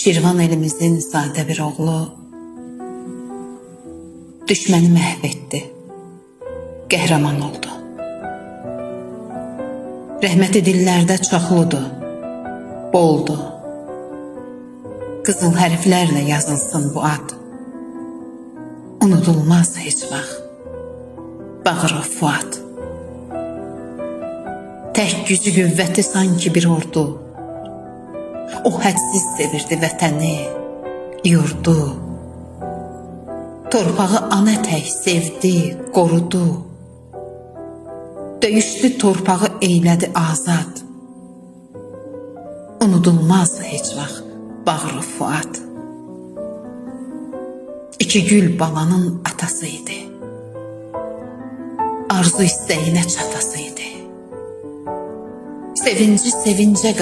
Şirvan elimizin sadə bir oğlu düşməni məhv etdi, qəhrəman oldu. Rəhməti dillərdə çoxludur, boldu. Qızıl hərflərlə yazılsın bu ad. Unudulmaz heç vaxt Bağırov Fuad. Tək gücü qüvvəti sanki bir ordu. O hədsiz sevirdi vətəni, yurdu. Torpağı ana tək sevdi, qorudu. Döyüşlü torpağı eylədi azad. Unudulmaz heç vaxt Bağırov Fuad. İki gül balanın atası idi. Arzu istəyinə çatası idi. Sevinci sevincə